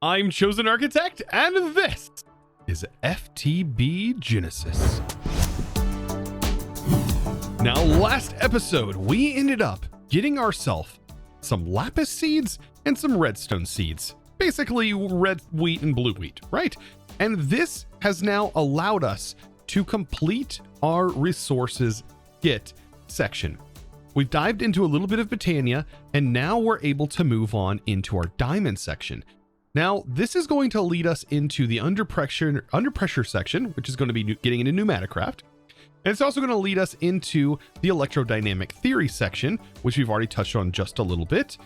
I'm ChosenArchitect, and this is FTB Genesis. Now, last episode, we ended up getting ourselves some lapis seeds and some redstone seeds. Basically, red wheat and blue wheat, right? And this has now allowed us to complete our resources get section. We've dived into a little bit of Botania, and now we're able to move on into our diamond section. Now, this is going to lead us into the under pressure section, which is going to be getting into PneumaticCraft. And it's also going to lead us into the electrodynamic theory section, which we've already touched on just a little bit.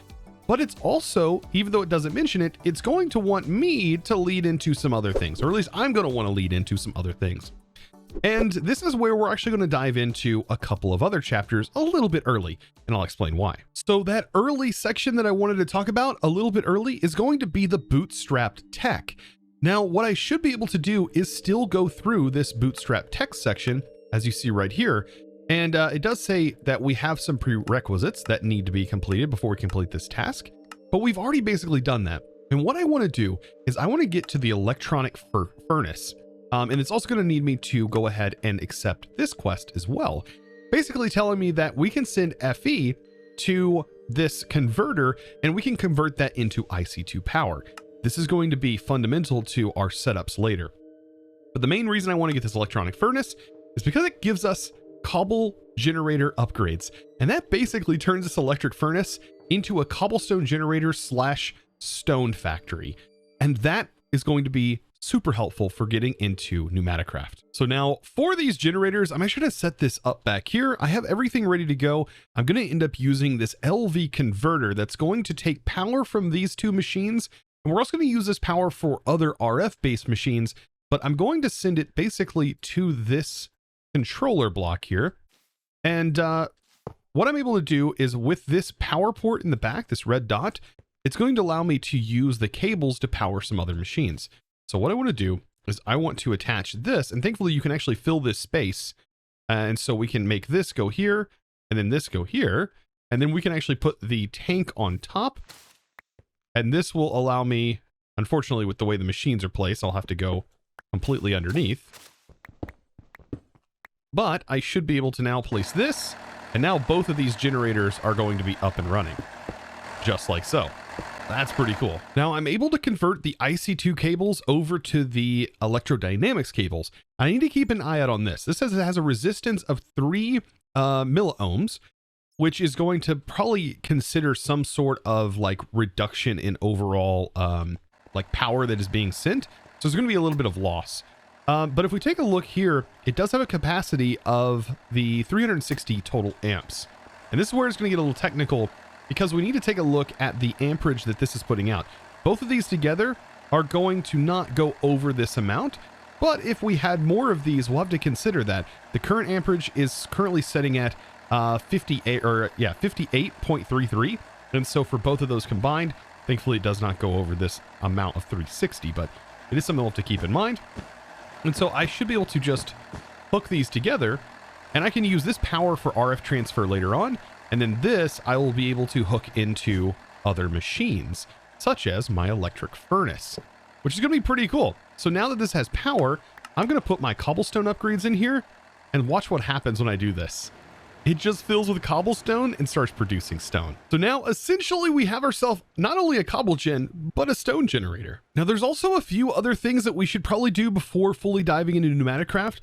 But it's also, even though it doesn't mention it, it's going to want me to lead into some other things, or at least I'm going to want to lead into some other things. And this is where we're actually going to dive into a couple of other chapters a little bit early, and I'll explain why. So that early section that I wanted to talk about a little bit early is going to be the bootstrapped tech. Now, what I should be able to do is still go through this bootstrap tech section, as you see right here. And it does say that we have some prerequisites that need to be completed before we complete this task, but we've already basically done that. And what I want to do is I want to get to the electronic furnace. And it's also going to need me to go ahead and accept this quest as well. Basically telling me that we can send FE to this converter and we can convert that into IC2 power. This is going to be fundamental to our setups later. But the main reason I want to get this electronic furnace is because it gives us cobble generator upgrades. And that basically turns this electric furnace into a cobblestone generator slash stone factory. And that is going to be super helpful for getting into PneumaticCraft. So now for these generators, I'm actually going to set this up back here. I have everything ready to go. I'm going to end up using this LV converter that's going to take power from these two machines. And we're also going to use this power for other RF based machines, but I'm going to send it basically to this controller block here. And what I'm able to do is with this power port in the back, this red dot, it's going to allow me to use the cables to power some other machines. So what I want to do is I want to attach this, and thankfully you can actually fill this space. And so we can make this go here and then this go here. And then we can actually put the tank on top. And this will allow me, unfortunately, with the way the machines are placed, I'll have to go completely underneath. But I should be able to now place this. And now both of these generators are going to be up and running, just like so. That's pretty cool. Now I'm able to convert the IC2 cables over to the electrodynamics cables. I need to keep an eye out on this. This says it has a resistance of 3 milliohms, which is going to probably consider some sort of like reduction in overall like power that is being sent. So there's going to be a little bit of loss. But if we take a look here, it does have a capacity of the 360 total amps. And this is where it's going to get a little technical, because we need to take a look at the amperage that this is putting out. Both of these together are going to not go over this amount, but if we had more of these, we'll have to consider that. The current amperage is currently setting at 58.33, and so for both of those combined, thankfully it does not go over this amount of 360, but it is something we'll have to keep in mind. And so I should be able to just hook these together, and I can use this power for RF transfer later on. And then this, I will be able to hook into other machines, such as my electric furnace, which is going to be pretty cool. So now that this has power, I'm going to put my cobblestone upgrades in here and watch what happens when I do this. It just fills with cobblestone and starts producing stone. So now essentially we have ourselves not only a cobble gen, but a stone generator. Now there's also a few other things that we should probably do before fully diving into PneumaticCraft.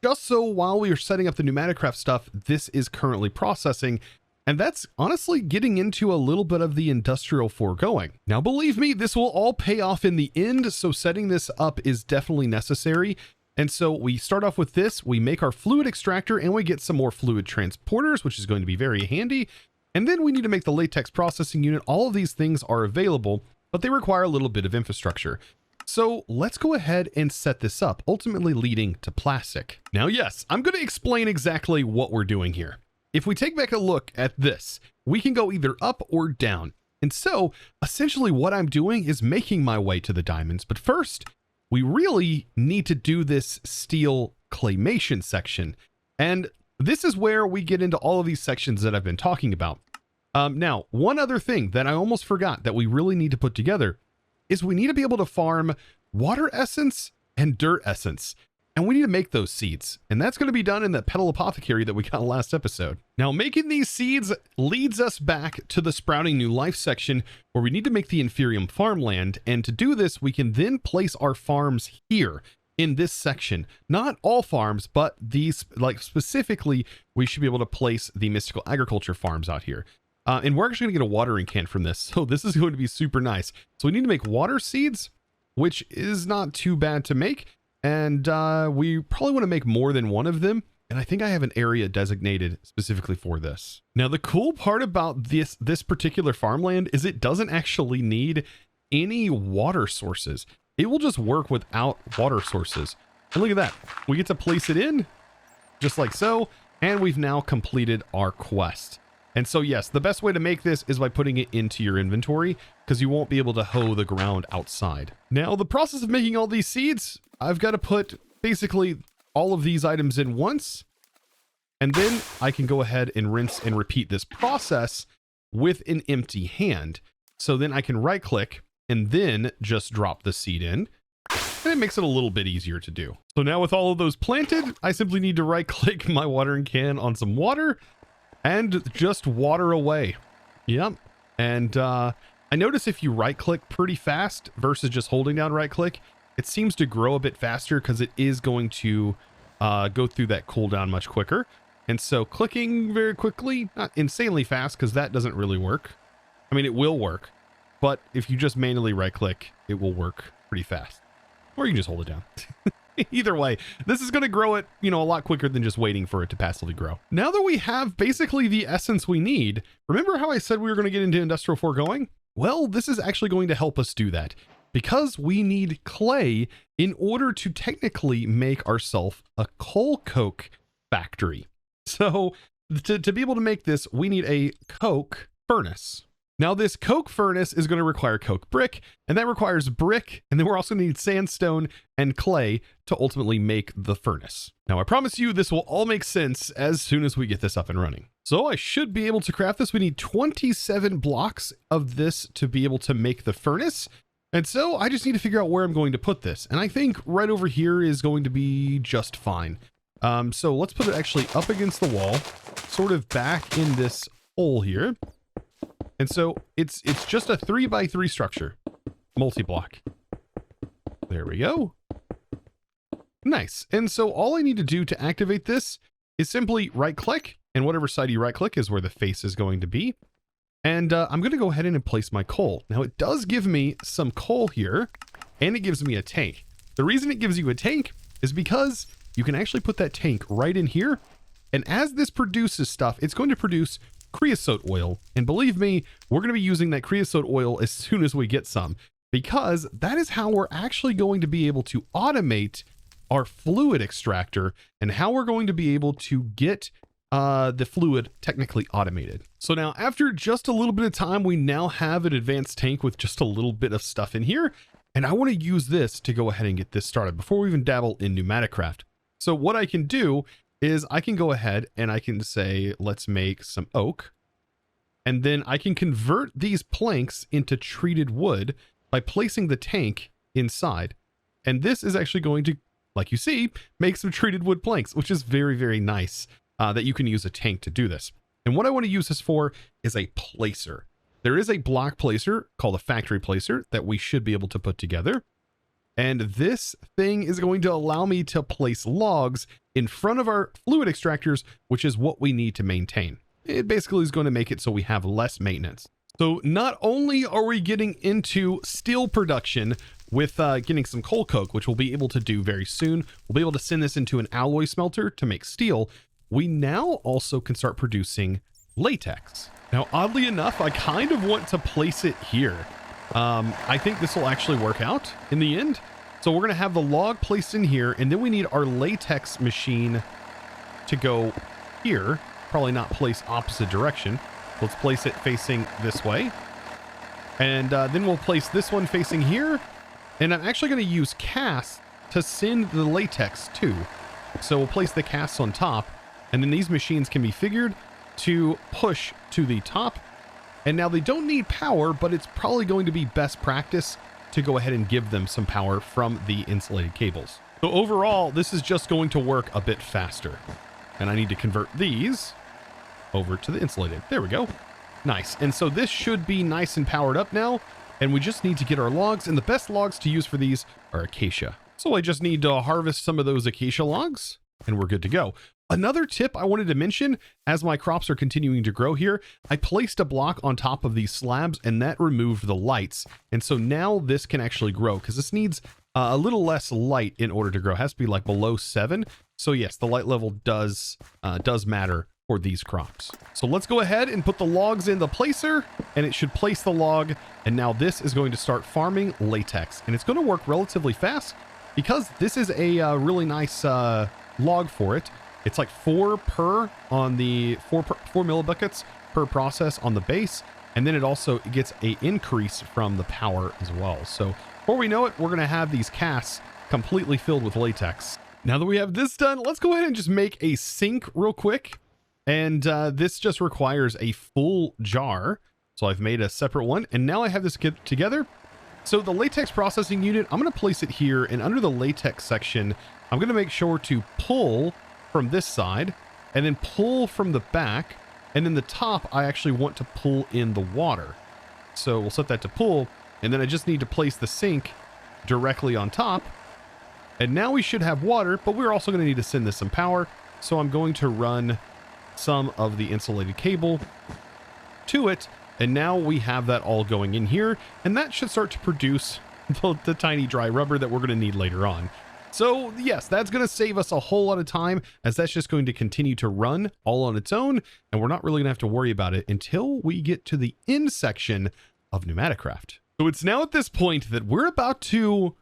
Just so while we are setting up the PneumaticCraft stuff, this is currently processing. And that's honestly getting into a little bit of the industrial foregoing. Now, believe me, this will all pay off in the end. So setting this up is definitely necessary. And so we start off with this, we make our fluid extractor and we get some more fluid transporters, which is going to be very handy. And then we need to make the latex processing unit. All of these things are available, but they require a little bit of infrastructure. So let's go ahead and set this up, ultimately leading to plastic. Now, yes, I'm going to explain exactly what we're doing here. If we take back a look at this, we can go either up or down. And so essentially what I'm doing is making my way to the diamonds. But first, we really need to do this steel claymation section. And this is where we get into all of these sections that I've been talking about. Now, one other thing that I almost forgot that we really need to put together is we need to be able to farm water essence and dirt essence. And we need to make those seeds. And that's going to be done in the petal apothecary that we got last episode. Now, making these seeds leads us back to the sprouting new life section where we need to make the inferium farmland. And to do this, we can then place our farms here in this section. Not all farms, but these, like specifically, we should be able to place the mystical agriculture farms out here. And we're actually going to get a watering can from this. So this is going to be super nice. So we need to make water seeds, which is not too bad to make. And we probably want to make more than one of them. And I think I have an area designated specifically for this. Now, the cool part about this particular farmland is it doesn't actually need any water sources. It will just work without water sources. And look at that. We get to place it in just like so. And we've now completed our quest. And so, yes, the best way to make this is by putting it into your inventory because you won't be able to hoe the ground outside. Now, the process of making all these seeds, I've got to put basically all of these items in once, and then I can go ahead and rinse and repeat this process with an empty hand. So then I can right click and then just drop the seed in, and it makes it a little bit easier to do. So now with all of those planted, I simply need to right click my watering can on some water and just water away. Yep. And I notice if you right click pretty fast versus just holding down right click, it seems to grow a bit faster because it is going to go through that cooldown much quicker. And so clicking very quickly, not insanely fast because that doesn't really work. I mean, it will work, but if you just manually right click, it will work pretty fast. Or you can just hold it down. Either way, this is going to grow it, a lot quicker than just waiting for it to passively grow. Now that we have basically the essence we need, remember how I said we were going to get into industrial foregoing? Well, this is actually going to help us do that because we need clay in order to technically make ourselves a coal coke factory. So to be able to make this, we need a coke furnace. Now this coke furnace is going to require coke brick, and that requires brick, and then we're also going to need sandstone and clay to ultimately make the furnace. Now I promise you this will all make sense as soon as we get this up and running. So I should be able to craft this. We need 27 blocks of this to be able to make the furnace. And so I just need to figure out where I'm going to put this. And I think right over here is going to be just fine. So let's put it actually up against the wall, sort of back in this hole here. And so it's just a 3x3 structure, multi-block. There we go. Nice. And so all I need to do to activate this is simply right click, and whatever side you right click is where the face is going to be. And I'm going to go ahead and place my coal. Now it does give me some coal here, and it gives me a tank. The reason it gives you a tank is because you can actually put that tank right in here. And as this produces stuff, it's going to produce creosote oil. And believe me, we're going to be using that creosote oil as soon as we get some, because that is how we're actually going to be able to automate our fluid extractor and how we're going to be able to get the fluid technically automated. So now after just a little bit of time, we now have an advanced tank with just a little bit of stuff in here. And I want to use this to go ahead and get this started before we even dabble in PneumaticCraft. So what I can do is I can go ahead and I can say, let's make some oak. And then I can convert these planks into treated wood by placing the tank inside. And this is actually going to, like you see, make some treated wood planks, which is very, very nice that you can use a tank to do this. And what I want to use this for is a placer. There is a block placer called a factory placer that we should be able to put together. And this thing is going to allow me to place logs in front of our fluid extractors, which is what we need to maintain. It basically is going to make it so we have less maintenance. So not only are we getting into steel production with getting some coal coke, which we'll be able to do very soon, we'll be able to send this into an alloy smelter to make steel. We now also can start producing latex. Now, oddly enough, I kind of want to place it here. I think this will actually work out in the end. So we're going to have the log placed in here, and then we need our latex machine to go here. Probably not place opposite direction. Let's place it facing this way. And then we'll place this one facing here. And I'm actually going to use casts to send the latex to. So we'll place the casts on top, and then these machines can be figured to push to the top. And now they don't need power, but it's probably going to be best practice to go ahead and give them some power from the insulated cables. So overall, this is just going to work a bit faster. And I need to convert these over to the insulated. There we go. Nice. And so this should be nice and powered up now. And we just need to get our logs, and the best logs to use for these are acacia. So I just need to harvest some of those acacia logs and we're good to go. Another tip I wanted to mention, as my crops are continuing to grow here, I placed a block on top of these slabs and that removed the lights. And so now this can actually grow because this needs a little less light in order to grow. It has to be like below 7. So yes, the light level does matter for these crops. So let's go ahead and put the logs in the placer, and it should place the log. And now this is going to start farming latex, and it's going to work relatively fast because this is a really nice log for it. It's like 4 per on the 4 millibuckets per process on the base. And then it also gets a increase from the power as well. So before we know it, we're going to have these casks completely filled with latex. Now that we have this done, let's go ahead and just make a sink real quick. And this just requires a full jar. So I've made a separate one, and now I have this together. So the latex processing unit, I'm going to place it here, and under the latex section, I'm going to make sure to pull from this side and then pull from the back. And then the top, I actually want to pull in the water. So we'll set that to pull, and then I just need to place the sink directly on top. And now we should have water, but we're also going to need to send this some power. So I'm going to run some of the insulated cable to it, and now we have that all going in here, and that should start to produce the tiny dry rubber that we're going to need later on. So yes, that's going to save us a whole lot of time, as that's just going to continue to run all on its own, and we're not really going to have to worry about it until we get to the end section of PneumaticCraft. So it's now at this point that we're about to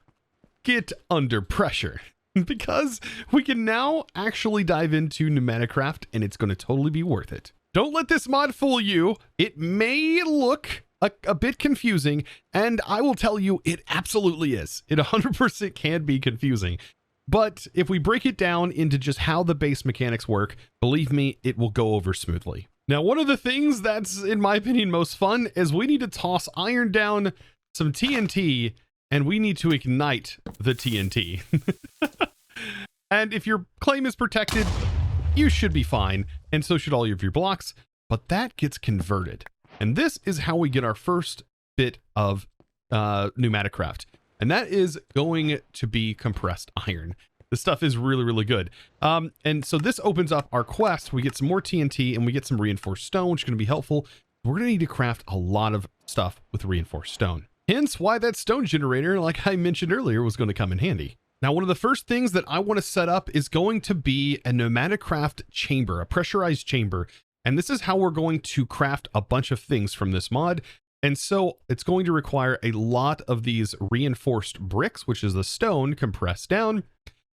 get under pressure, because we can now actually dive into PneumaticCraft, and it's going to totally be worth it. Don't let this mod fool you. It may look a bit confusing, and I will tell you it absolutely is. It 100% can be confusing. But if we break it down into just how the base mechanics work, believe me, it will go over smoothly. Now, one of the things that's, in my opinion, most fun is we need to toss iron down some TNT, and we need to ignite the TNT. And if your claim is protected, you should be fine, and so should all of your blocks, but that gets converted. And this is how we get our first bit of PneumaticCraft, and that is going to be compressed iron. This stuff is really, really good. And so this opens up our quest. We get some more TNT, and we get some reinforced stone, which is going to be helpful. We're going to need to craft a lot of stuff with reinforced stone. Hence why that stone generator, like I mentioned earlier, was going to come in handy. Now, one of the first things that I want to set up is going to be a PneumaticCraft chamber, a pressurized chamber. And this is how we're going to craft a bunch of things from this mod. And so it's going to require a lot of these reinforced bricks, which is the stone compressed down.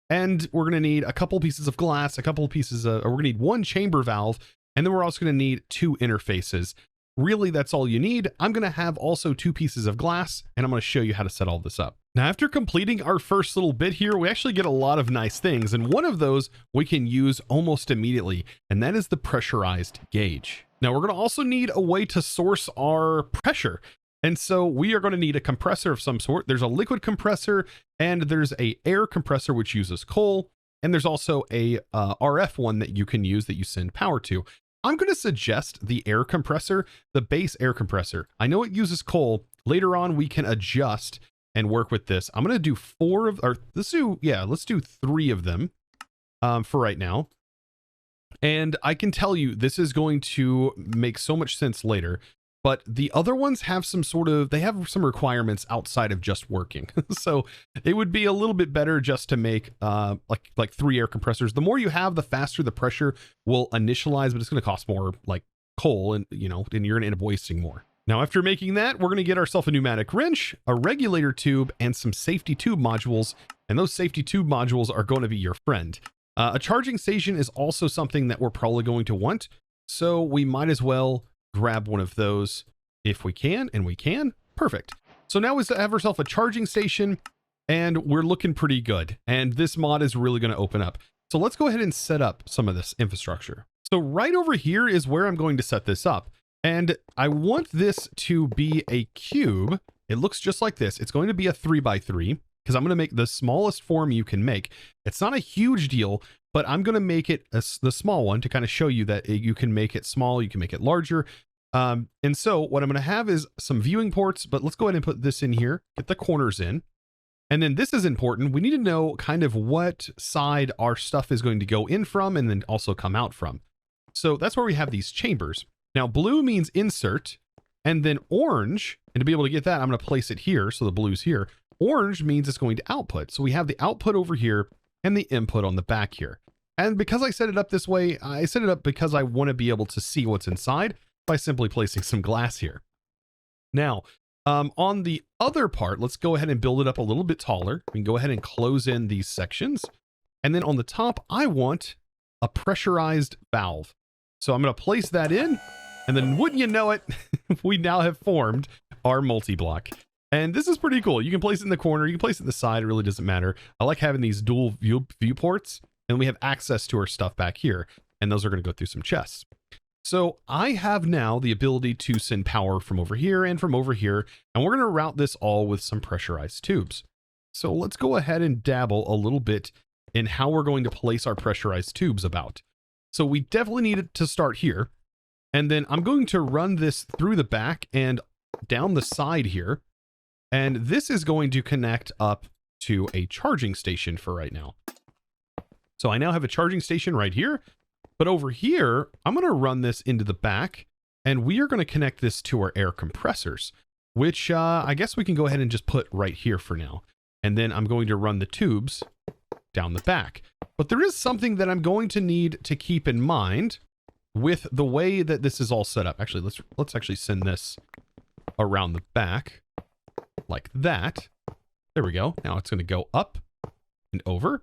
And we're going to need a couple pieces of glass, a couple pieces of, or we're going to need 1 chamber valve. And then we're also going to need 2 interfaces. Really, that's all you need. I'm going to have also 2 pieces of glass, and I'm going to show you how to set all this up. Now, after completing our first little bit here, we actually get a lot of nice things, and one of those we can use almost immediately, and that is the pressurized gauge. Now, we're going to also need a way to source our pressure, and so we are going to need a compressor of some sort. There's a liquid compressor, and there's a air compressor, which uses coal, and there's also a RF one that you can use that you send power to. I'm going to suggest the air compressor, the base air compressor. I know it uses coal. Later on, we can adjust and work with this. I'm going to do 4 of, or let's do 3 of them for right now. And I can tell you, this is going to make so much sense later, but the other ones have some sort of, they have some requirements outside of just working. So it would be a little bit better just to make like 3 air compressors. The more you have, the faster the pressure will initialize, but it's going to cost more, like coal, and you know, and you're going to end up wasting more. Now, after making that, we're going to get ourselves a pneumatic wrench, a regulator tube, and some safety tube modules. And those safety tube modules are going to be your friend. A charging station is also something that we're probably going to want. So we might as well grab one of those if we can, and we can. Perfect. So now we have ourselves a charging station, and we're looking pretty good. And this mod is really going to open up. So let's go ahead and set up some of this infrastructure. So right over here is where I'm going to set this up. And I want this to be a cube, It looks just like this. It's going to be a 3x3 because I'm going to make the smallest form you can make. It's not a huge deal, but I'm going to make it the small one to kind of show you that you can make it small, you can make it larger. And so what I'm going to have is some viewing ports, but let's go ahead and put this in here, get the corners in. And then this is important. We need to know kind of what side our stuff is going to go in from and then also come out from. So that's where we have these chambers. Now, blue means insert, and then orange, and to be able to get that, I'm going to place it here. So the blue's here. Orange means it's going to output. So we have the output over here and the input on the back here. And because I set it up this way, I set it up because I want to be able to see what's inside by simply placing some glass here. Now, on the other part, let's go ahead and build it up a little bit taller. We can go ahead and close in these sections. And then on the top, I want a pressurized valve. So I'm going to place that in, and then wouldn't you know it, we now have formed our multi-block. And this is pretty cool. You can place it in the corner, you can place it in the side, it really doesn't matter. I like having these dual viewports, and we have access to our stuff back here, and those are going to go through some chests. So I have now the ability to send power from over here and from over here, and we're going to route this all with some pressurized tubes. So let's go ahead and dabble a little bit in how we're going to place our pressurized tubes about. So we definitely need it to start here. And then I'm going to run this through the back and down the side here. And this is going to connect up to a charging station for right now. So I now have a charging station right here. But over here, I'm going to run this into the back, and we are going to connect this to our air compressors, which I guess we can go ahead and just put right here for now. And then I'm going to run the tubes down the back. But there is something that I'm going to need to keep in mind with the way that this is all set up. Actually, let's actually send this around the back like that. There we go. Now it's going to go up and over.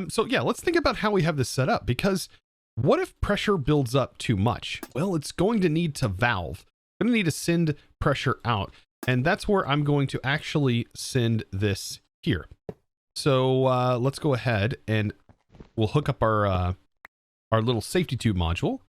So yeah, let's think about how we have this set up, because what if pressure builds up too much? Well, it's going to need to valve. It's going to need to send pressure out. And that's where I'm going to actually send this here. So let's go ahead and we'll hook up our little safety tube module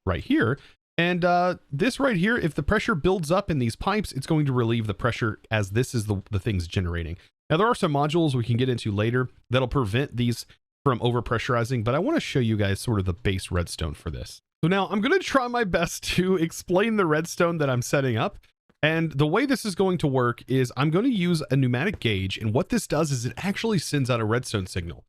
right here. And this right here, if the pressure builds up in these pipes, it's going to relieve the pressure as this is the thing's generating. Now, there are some modules we can get into later that'll prevent these from overpressurizing, but I want to show you guys sort of the base redstone for this. So now I'm going to try my best to explain the redstone that I'm setting up. And the way this is going to work is I'm going to use a pneumatic gauge. And what this does is it actually sends out a redstone signal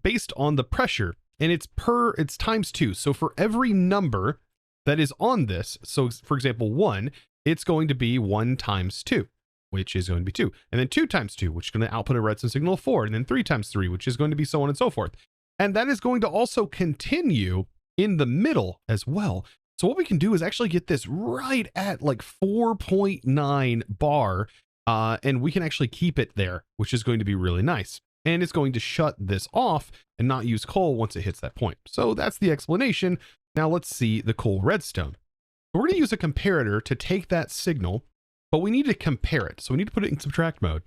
based on the pressure. And it's times 2. So for every number that is on this, so for example, 1, it's going to be 1 times 2. Which is going to be 2, and then 2 times 2, which is going to output a redstone signal of 4, and then 3 times 3, which is going to be so on and so forth. And that is going to also continue in the middle as well. So what we can do is actually get this right at like 4.9 bar, and we can actually keep it there, which is going to be really nice. And it's going to shut this off and not use coal once it hits that point. So that's the explanation. Now let's see the coal redstone. We're going to use a comparator to take that signal, but we need to compare it. So we need to put it in subtract mode.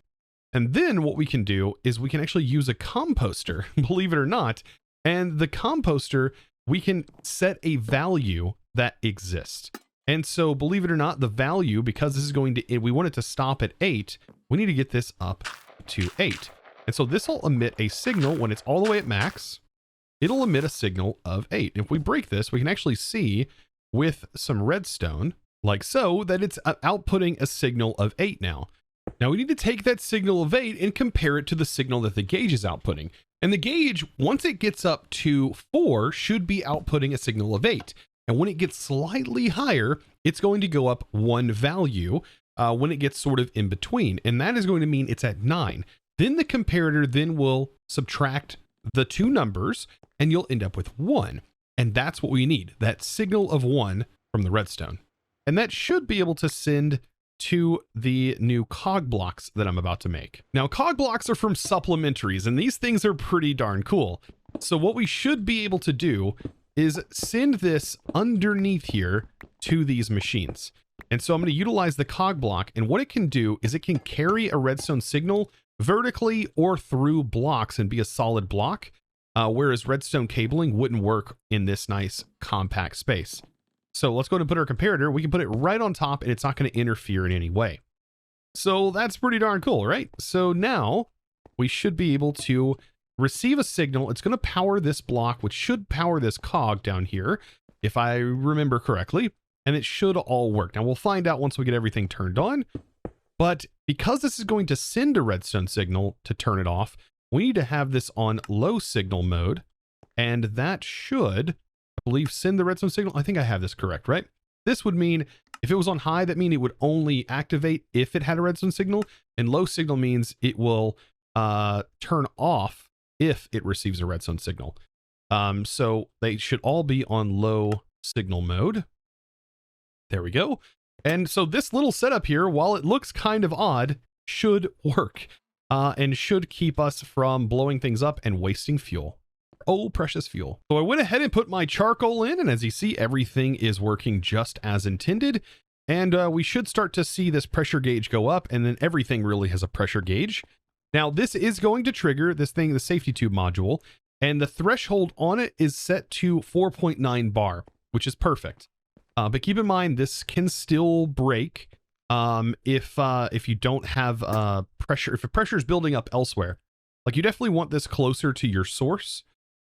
And then what we can do is we can actually use a composter, believe it or not. And the composter, we can set a value that exists. And so believe it or not, the value, because this is going to, we want it to stop at 8, we need to get this up to 8. And so this will emit a signal when it's all the way at max. It'll emit a signal of 8. If we break this, we can actually see with some redstone, like so, that it's outputting a signal of 8 now. Now we need to take that signal of 8 and compare it to the signal that the gauge is outputting. And the gauge, once it gets up to 4, should be outputting a signal of 8. And when it gets slightly higher, it's going to go up 1 value when it gets sort of in between. And that is going to mean it's at 9. Then the comparator then will subtract the 2 numbers and you'll end up with 1. And that's what we need, that signal of 1 from the redstone. And that should be able to send to the new cog blocks that I'm about to make. Now, cog blocks are from supplementaries, and these things are pretty darn cool. So what we should be able to do is send this underneath here to these machines. And so I'm going to utilize the cog block, and what it can do is it can carry a redstone signal vertically or through blocks and be a solid block, whereas redstone cabling wouldn't work in this nice compact space. So let's go ahead and put our comparator. We can put it right on top and it's not going to interfere in any way. So that's pretty darn cool, right? So now we should be able to receive a signal. It's going to power this block, which should power this cog down here, if I remember correctly, and it should all work. Now we'll find out once we get everything turned on, but because this is going to send a redstone signal to turn it off, we need to have this on low signal mode, and that should, I believe, send the redstone signal. I think I have this correct, right? This would mean if it was on high, that means it would only activate if it had a redstone signal, and low signal means it will turn off if it receives a redstone signal. So they should all be on low signal mode. There we go. And so this little setup here, while it looks kind of odd, should work and should keep us from blowing things up and wasting fuel. Oh, precious fuel. So I went ahead and put my charcoal in, and as you see, everything is working just as intended. And we should start to see this pressure gauge go up, and then everything really has a pressure gauge. Now this is going to trigger this thing, the safety tube module, and the threshold on it is set to 4.9 bar, which is perfect. But keep in mind, this can still break if you don't have pressure, if the pressure is building up elsewhere. Like, you definitely want this closer to your source,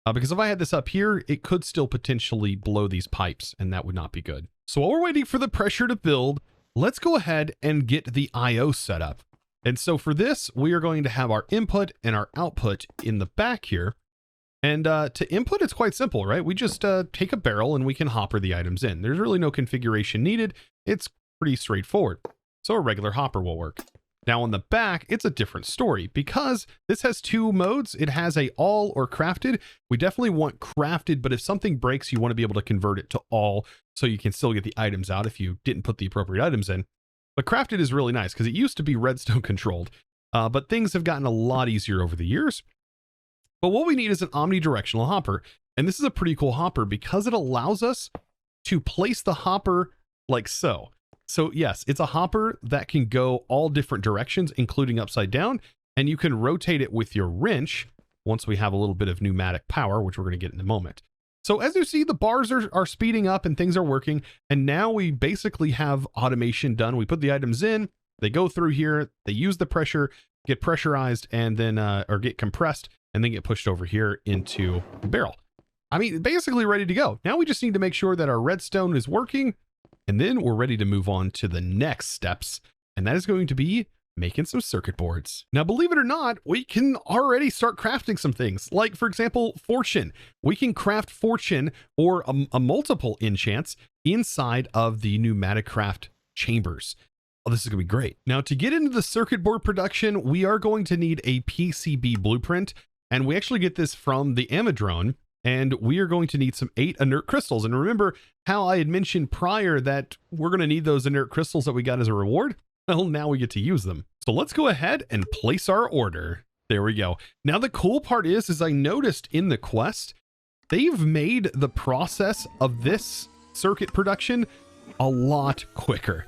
because if I had this up here, it could still potentially blow these pipes, and that would not be good. So while we're waiting for the pressure to build, let's go ahead and get the IO set up. And so for this, we are going to have our input and our output in the back here. And to input, it's quite simple, right? We just take a barrel and we can hopper the items in. There's really no configuration needed. It's pretty straightforward. So a regular hopper will work. Now on the back, it's a different story because this has two modes. It has a all or crafted. We definitely want crafted, but if something breaks, you want to be able to convert it to all so you can still get the items out if you didn't put the appropriate items in. But crafted is really nice because it used to be redstone controlled, but things have gotten a lot easier over the years. But what we need is an omnidirectional hopper. And this is a pretty cool hopper because it allows us to place the hopper like so. So yes, it's a hopper that can go all different directions, including upside down, and you can rotate it with your wrench once we have a little bit of pneumatic power, which we're going to get in a moment. So as you see, the bars are speeding up and things are working. And now we basically have automation done. We put the items in, they go through here, they use the pressure, get pressurized, and then, or get compressed, and then get pushed over here into the barrel. I mean, basically ready to go. Now we just need to make sure that our redstone is working, and then we're ready to move on to the next steps. And that is going to be making some circuit boards. Now, believe it or not, we can already start crafting some things. Like, for example, fortune. We can craft fortune or a multiple enchants inside of the PneumaticCraft chambers. Oh, this is gonna be great. Now, to get into the circuit board production, we are going to need a PCB blueprint, and we actually get this from the Amadrone, and we are going to need some 8 inert crystals. And remember how I had mentioned prior that we're gonna need those inert crystals that we got as a reward? Well, now we get to use them. So let's go ahead and place our order. There we go. Now, the cool part is I noticed in the quest, they've made the process of this circuit production a lot quicker.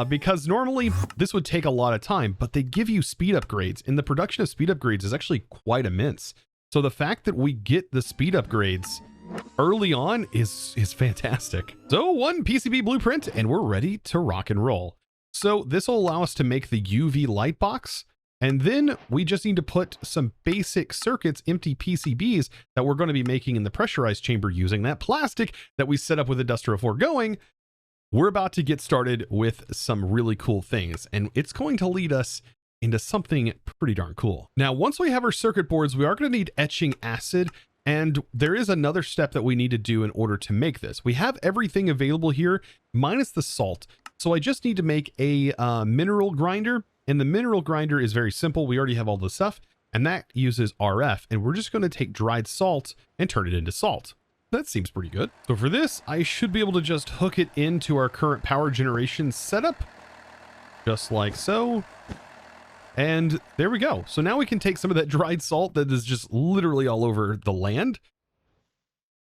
Because normally this would take a lot of time, but they give you speed upgrades, and the production of speed upgrades is actually quite immense. So the fact that we get the speed upgrades early on is fantastic. So 1 PCB blueprint, and we're ready to rock and roll. So this will allow us to make the UV light box, and then we just need to put some basic circuits, empty PCBs that we're going to be making in the pressurized chamber using that plastic that we set up with industrial foregoing. We're about to get started with some really cool things, and it's going to lead us into something pretty darn cool. Now, once we have our circuit boards, we are going to need etching acid, and there is another step that we need to do in order to make this. We have everything available here, minus the salt. So I just need to make a mineral grinder, and the mineral grinder is very simple. We already have all the stuff, and that uses RF, and we're just going to take dried salt and turn it into salt. That seems pretty good. So for this, I should be able to just hook it into our current power generation setup, just like so. And there we go. So now we can take some of that dried salt that is just literally all over the land,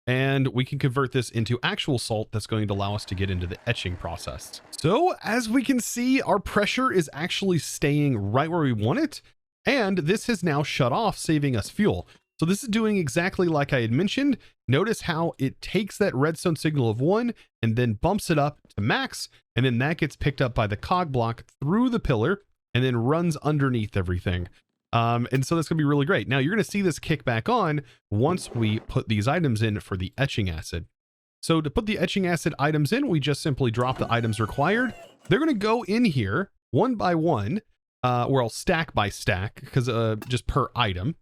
and we can convert this into actual salt that's going to allow us to get into the etching process. So as we can see, our pressure is actually staying right where we want it, and this has now shut off, saving us fuel. So this is doing exactly like I had mentioned. Notice how it takes that redstone signal of 1 and then bumps it up to max, and then that gets picked up by the cog block through the pillar and then runs underneath everything. And so that's going to be really great. Now you're going to see this kick back on once we put these items in for the etching acid. So to put the etching acid items in, we just simply drop the items required. They're going to go in here one by one, or I'll stack by stack, because just per item.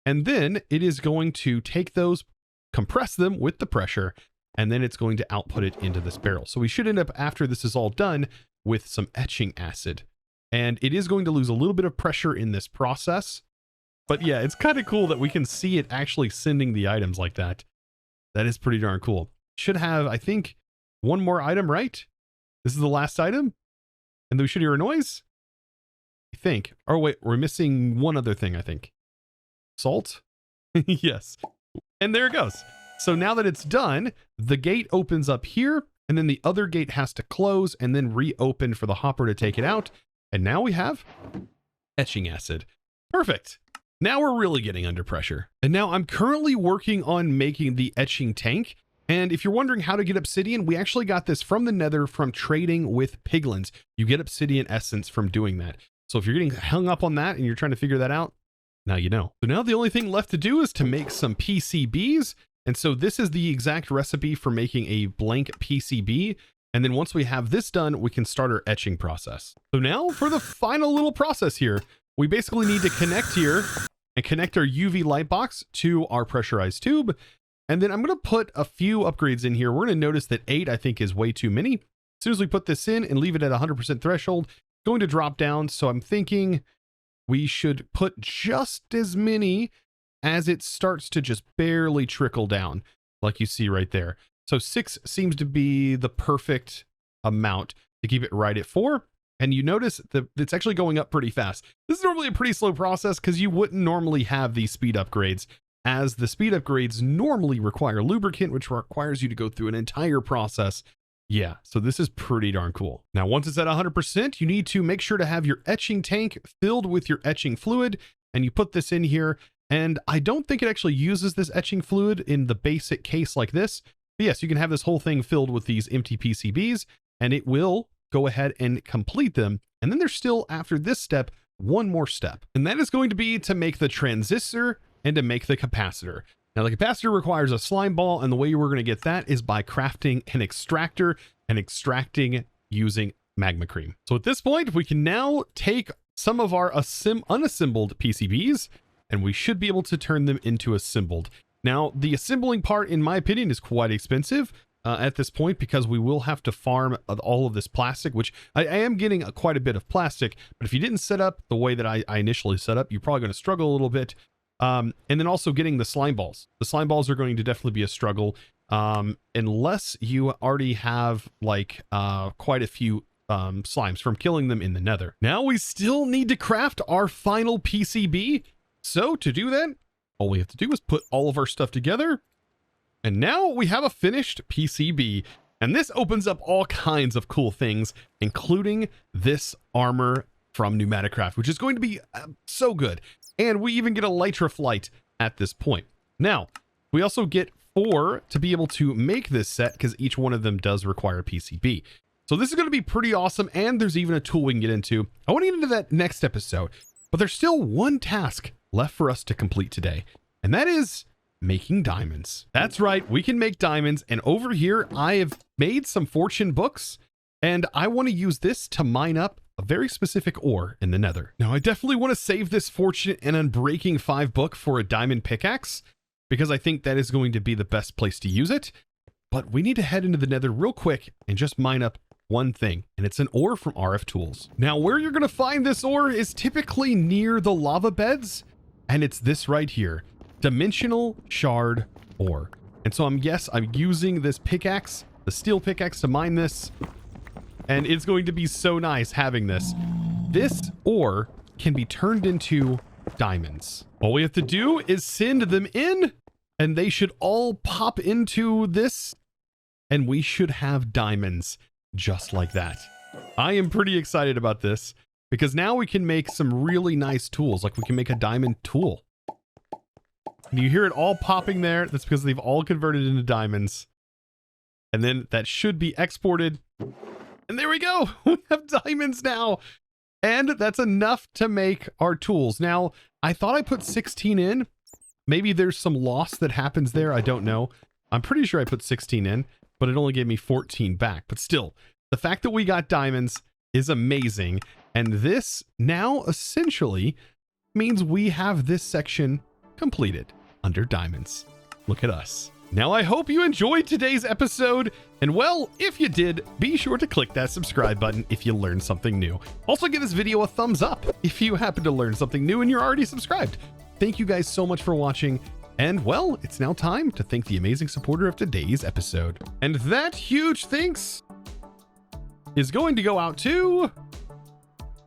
And then it is going to take those, compress them with the pressure, and then it's going to output it into this barrel. So we should end up, after this is all done, with some etching acid. And it is going to lose a little bit of pressure in this process. But yeah, it's kind of cool that we can see it actually sending the items like that. That is pretty darn cool. Should have, I think, one more item, right? This is the last item? And then we should hear a noise? I think. Oh wait, we're missing one other thing, I think. Salt? Yes. And there it goes. So now that it's done, the gate opens up here, and then the other gate has to close and then reopen for the hopper to take it out. And now we have etching acid. Perfect. Now we're really getting under pressure. And now I'm currently working on making the etching tank. And if you're wondering how to get obsidian, we actually got this from the nether from trading with piglins. You get obsidian essence from doing that. So if you're getting hung up on that and you're trying to figure that out, now you know. So now the only thing left to do is to make some PCBs. And so this is the exact recipe for making a blank PCB. And then once we have this done, we can start our etching process. So now for the final little process here, we basically need to connect here and connect our UV light box to our pressurized tube. And then I'm going to put a few upgrades in here. We're going to notice that 8, I think, is way too many. As soon as we put this in and leave it at 100% threshold, it's going to drop down. So I'm thinking we should put just as many as it starts to just barely trickle down, like you see right there. So 6 seems to be the perfect amount to keep it right at 4. And you notice that it's actually going up pretty fast. This is normally a pretty slow process because you wouldn't normally have these speed upgrades, as the speed upgrades normally require lubricant, which requires you to go through an entire process. Yeah, so this is pretty darn cool. Now, once it's at 100%, you need to make sure to have your etching tank filled with your etching fluid, and you put this in here. And I don't think it actually uses this etching fluid in the basic case like this. But yes, you can have this whole thing filled with these empty PCBs, and it will go ahead and complete them. And then there's still, after this step, one more step. And that is going to be to make the transistor and to make the capacitor. Now, the capacitor requires a slime ball, and the way we're going to get that is by crafting an extractor and extracting using magma cream. So at this point, we can now take some of our unassembled PCBs, and we should be able to turn them into assembled. Now, the assembling part, in my opinion, is quite expensive at this point, because we will have to farm all of this plastic, which I am getting quite a bit of plastic. But if you didn't set up the way that I initially set up, you're probably going to struggle a little bit. And then also getting the slime balls. The slime balls are going to definitely be a struggle, unless you already have like quite a few slimes from killing them in the nether. Now we still need to craft our final PCB. So to do that, all we have to do is put all of our stuff together. And now we have a finished PCB. And this opens up all kinds of cool things, including this armor from PneumaticCraft, which is going to be so good. And we even get a Lytra flight at this point. Now, we also get 4 to be able to make this set, because each one of them does require a PCB. So this is going to be pretty awesome. And there's even a tool we can get into. I want to get into that next episode, but there's still one task left for us to complete today. And that is making diamonds. That's right, we can make diamonds. And over here, I have made some fortune books, and I want to use this to mine up a very specific ore in the nether. Now, I definitely want to save this fortune and unbreaking 5 book for a diamond pickaxe, because I think that is going to be the best place to use it. But we need to head into the nether real quick and just mine up one thing, and it's an ore from RF Tools. Now, where you're going to find this ore is typically near the lava beds, and it's this right here. Dimensional shard ore. And so I'm using this pickaxe, the steel pickaxe, to mine this, and it's going to be so nice having this. This ore can be turned into diamonds. All we have to do is send them in, and they should all pop into this, and we should have diamonds just like that. I am pretty excited about this, because now we can make some really nice tools. Like we can make a diamond tool. And you hear it all popping there. That's because they've all converted into diamonds. And then that should be exported. And there we go. We have diamonds now. And that's enough to make our tools. Now, I thought I put 16 in. Maybe there's some loss that happens there. I don't know. I'm pretty sure I put 16 in, but it only gave me 14 back. But still, the fact that we got diamonds is amazing. And this now essentially means we have this section completed under diamonds. Look at us. Now, I hope you enjoyed today's episode. And well, if you did, be sure to click that subscribe button if you learned something new. Also, give this video a thumbs up if you happen to learn something new and you're already subscribed. Thank you guys so much for watching. And well, it's now time to thank the amazing supporter of today's episode. And that huge thanks is going to go out to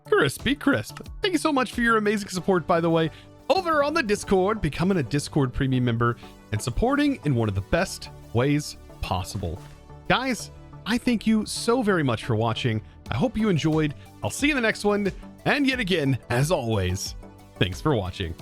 Crispy Crisp. Thank you so much for your amazing support, by the way, over on the Discord, becoming a Discord premium member and supporting in one of the best ways possible. Guys, I thank you so very much for watching. I hope you enjoyed. I'll see you in the next one. And yet again, as always, thanks for watching.